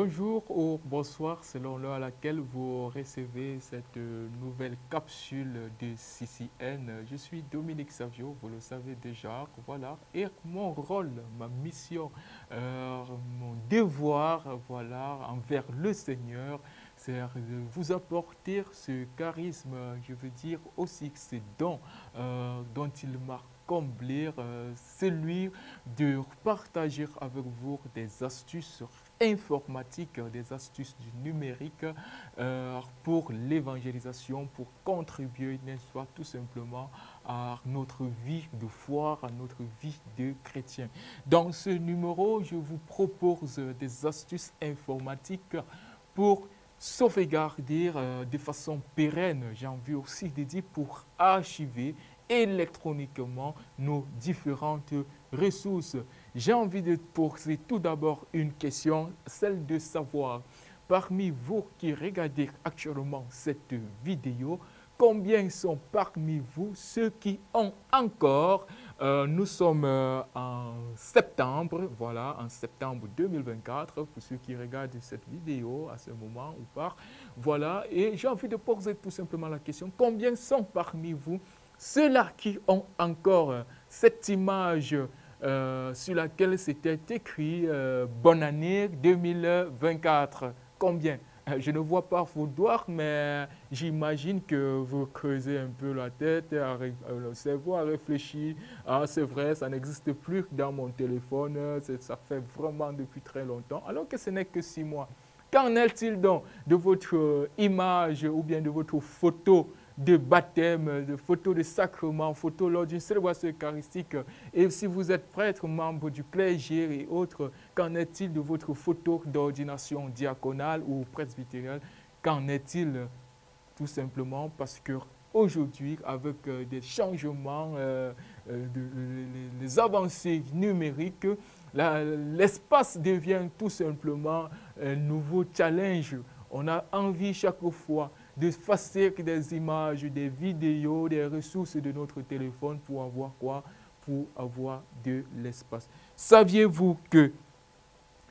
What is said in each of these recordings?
bonjour ou bonsoir selon l'heure à laquelle vous recevez cette nouvelle capsule de CCN. Je suis Dominique Savio, vous le savez déjà, voilà. Et mon rôle, ma mission, mon devoir, voilà, envers le Seigneur, c'est de vous apporter ce charisme, je veux dire aussi ce don dont il m'a comblé, celui de partager avec vous des astuces informatiques, des astuces du numérique pour l'évangélisation, pour contribuer, n'est-ce pas, tout simplement à notre vie de foi, à notre vie de chrétien. Dans ce numéro, je vous propose des astuces informatiques pour sauvegarder de façon pérenne, j'ai envie aussi de dire pour archiver électroniquement nos différentes ressources. J'ai envie de poser tout d'abord une question, celle de savoir, parmi vous qui regardez actuellement cette vidéo, combien sont parmi vous ceux qui ont encore, nous sommes en septembre, voilà, en septembre 2024, pour ceux qui regardent cette vidéo à ce moment ou pas, voilà, et j'ai envie de poser tout simplement la question, combien sont parmi vous ceux-là qui ont encore cette image sur laquelle c'était écrit Bonne année 2024. Combien? Je ne vois pas vos doigts, mais j'imagine que vous creusez un peu la tête, le cerveau a réfléchi. Ah, c'est vrai, ça n'existe plus dans mon téléphone, ça fait vraiment depuis très longtemps, alors que ce n'est que 6 mois. Qu'en est-il donc de votre image ou bien de votre photo de baptême, de photos de sacrement, photos lors d'une célébration eucharistique? Et si vous êtes prêtre, membre du clergé et autres, qu'en est-il de votre photo d'ordination diaconale ou presbytérienne? Qu'en est-il tout simplement parce que aujourd'hui, avec des changements, les avancées numériques, l'espace devient tout simplement un nouveau challenge. On a envie chaque fois de faire des images, des vidéos, des ressources de notre téléphone pour avoir quoi? Pour avoir de l'espace. Saviez-vous que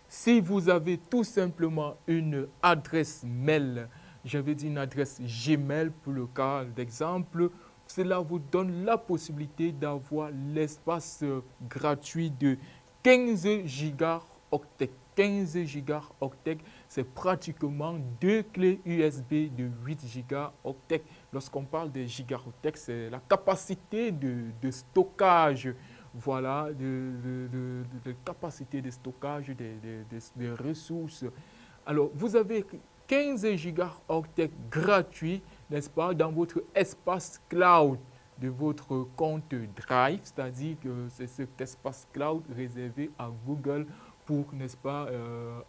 si vous avez tout simplement une adresse mail, je vais dire une adresse Gmail pour le cas d'exemple, cela vous donne la possibilité d'avoir l'espace gratuit de 15 gigaoctets. 15 gigaoctets, c'est pratiquement 2 clés USB de 8 gigaoctets. Lorsqu'on parle de gigaoctets, c'est la capacité de stockage, voilà, de capacité de stockage des ressources. Alors, vous avez 15 gigaoctets gratuits, n'est-ce pas, dans votre espace cloud de votre compte Drive, c'est-à-dire que c'est cet espace cloud réservé à Google pour, n'est-ce pas,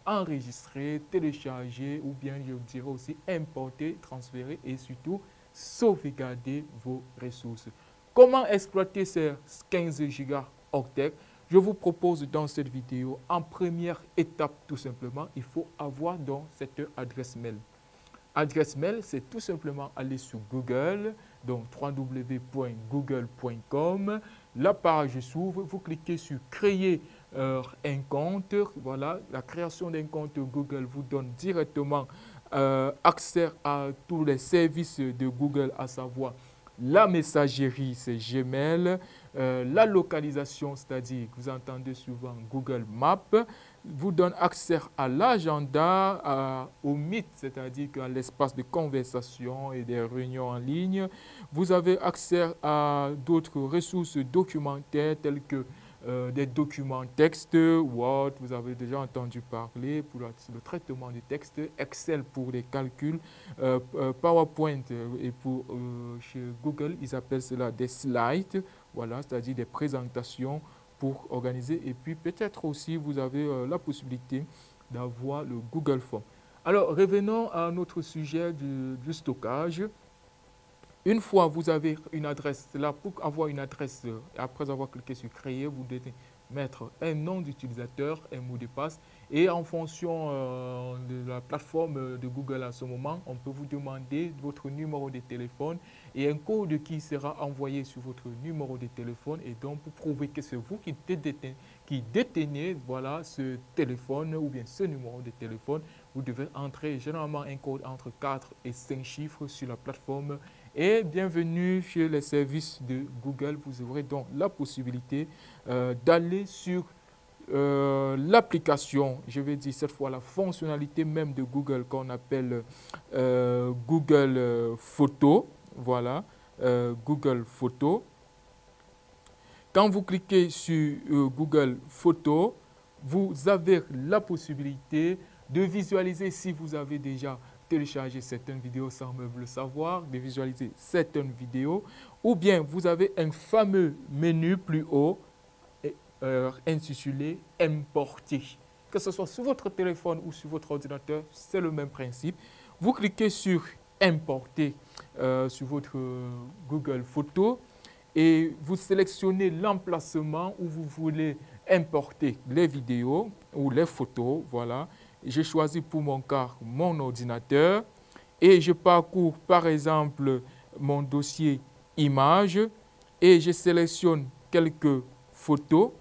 enregistrer, télécharger ou bien, je dirais aussi, importer, transférer et surtout sauvegarder vos ressources. Comment exploiter ces 15 gigaoctets? Je vous propose dans cette vidéo, en première étape tout simplement, il faut avoir donc cette adresse mail. Adresse mail, c'est tout simplement aller sur Google, donc www.google.com. La page s'ouvre, vous cliquez sur créer un compte. Voilà, la création d'un compte Google vous donne directement accès à tous les services de Google, à savoir la messagerie, c'est Gmail. La localisation, c'est-à-dire que vous entendez souvent Google Maps, vous donne accès à l'agenda, au Meet, c'est-à-dire à l'espace de conversation et des réunions en ligne. Vous avez accès à d'autres ressources documentaires telles que des documents texte, Word, vous avez déjà entendu parler pour le traitement du texte, Excel pour les calculs, PowerPoint et pour chez Google, ils appellent cela des slides, voilà, c'est-à-dire des présentations pour organiser. Et puis peut-être aussi vous avez la possibilité d'avoir le Google Form. Alors revenons à notre sujet du stockage. Une fois vous avez une adresse, là pour avoir une adresse, après avoir cliqué sur créer, vous devez mettre un nom d'utilisateur, un mot de passe et en fonction de la plateforme de Google à ce moment, on peut vous demander votre numéro de téléphone et un code qui sera envoyé sur votre numéro de téléphone et donc pour prouver que c'est vous qui détenez voilà, ce téléphone ou bien ce numéro de téléphone, vous devez entrer généralement un code entre 4 et 5 chiffres sur la plateforme. Et bienvenue chez les services de Google. Vous aurez donc la possibilité d'aller sur l'application, je vais dire cette fois la fonctionnalité même de Google qu'on appelle Google Photos. Voilà, Google Photos. Quand vous cliquez sur Google Photos, vous avez la possibilité de visualiser, si vous avez déjà téléchargé certaines vidéos sans même le savoir, de visualiser certaines vidéos, ou bien vous avez un fameux menu plus haut intitulé « Importer ». Que ce soit sur votre téléphone ou sur votre ordinateur, c'est le même principe. Vous cliquez sur « Importer » sur votre Google Photos et vous sélectionnez l'emplacement où vous voulez importer les vidéos ou les photos. Voilà. J'ai choisi pour mon cas mon ordinateur et je parcours par exemple mon dossier images et je sélectionne quelques photos.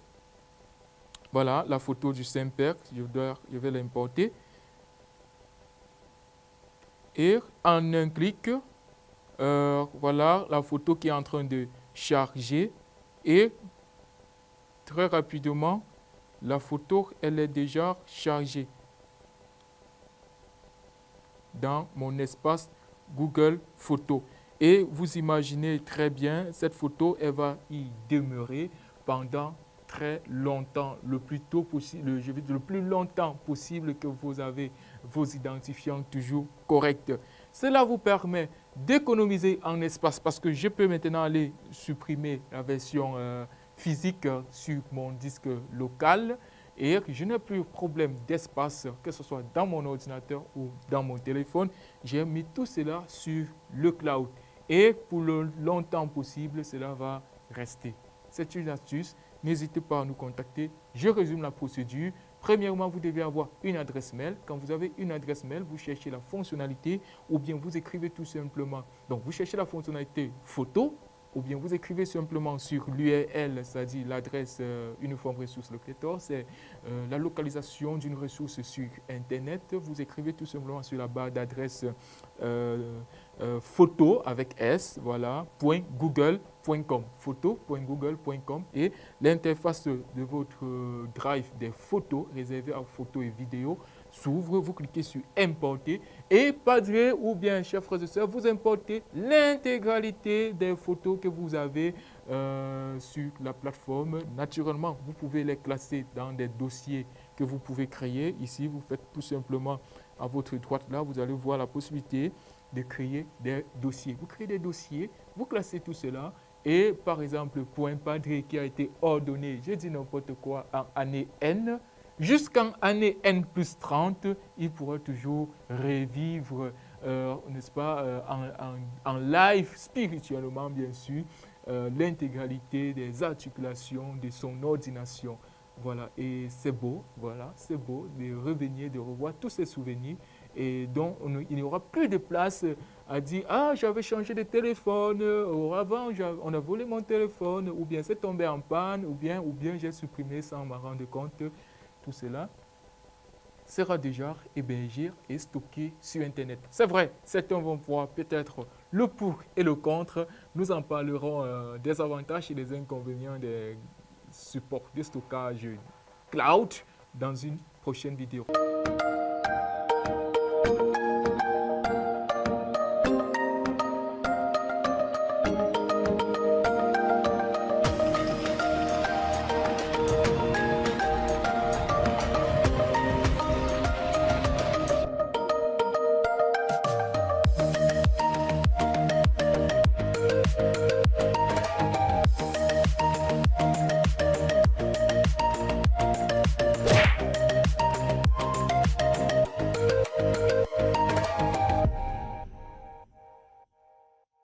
Voilà, la photo du Saint-Père, je vais l'importer. Et en un clic, voilà la photo qui est en train de charger. Et très rapidement, la photo, elle est déjà chargée dans mon espace Google Photos. Et vous imaginez très bien, cette photo, elle va y demeurer pendant très longtemps, le plus tôt possible, je vais dire le plus longtemps possible que vous avez vos identifiants toujours corrects. Cela vous permet d'économiser en espace parce que je peux maintenant aller supprimer la version physique sur mon disque local et je n'ai plus de problème d'espace, que ce soit dans mon ordinateur ou dans mon téléphone. J'ai mis tout cela sur le cloud et pour le longtemps possible, cela va rester. C'est une astuce. N'hésitez pas à nous contacter. Je résume la procédure. Premièrement, vous devez avoir une adresse mail. Quand vous avez une adresse mail, vous cherchez la fonctionnalité ou bien vous écrivez tout simplement. Donc, vous cherchez la fonctionnalité photo ou bien vous écrivez simplement sur l'URL, c'est-à-dire l'adresse Uniform Resource Locator. C'est la localisation d'une ressource sur Internet. Vous écrivez tout simplement sur la barre d'adresse photo avec S, voilà, .google.com, photo.google.com et l'interface de votre drive des photos réservée à photos et vidéos s'ouvre, vous cliquez sur importer et padré ou bien chers frères et sœurs, vous importez l'intégralité des photos que vous avez sur la plateforme. Naturellement, vous pouvez les classer dans des dossiers que vous pouvez créer. Ici, vous faites tout simplement à votre droite là, vous allez voir la possibilité de créer des dossiers. Vous créez des dossiers, vous classez tout cela et par exemple pour un padré qui a été ordonné, je dis n'importe quoi, en année N, jusqu'en année N plus 30, il pourra toujours revivre, n'est-ce pas, en live, spirituellement bien sûr, l'intégralité des articulations de son ordination. Voilà, et c'est beau, voilà, c'est beau de revenir, de revoir tous ces souvenirs et donc il n'y aura plus de place à dire « Ah, j'avais changé de téléphone, avant on a volé mon téléphone, ou bien c'est tombé en panne, ou bien j'ai supprimé sans m'en rendre compte. » Tout cela sera déjà hébergé et stocké sur Internet. C'est vrai, certains vont voir peut-être le pour et le contre. Nous en parlerons des avantages et des inconvénients des supports de stockage cloud dans une prochaine vidéo.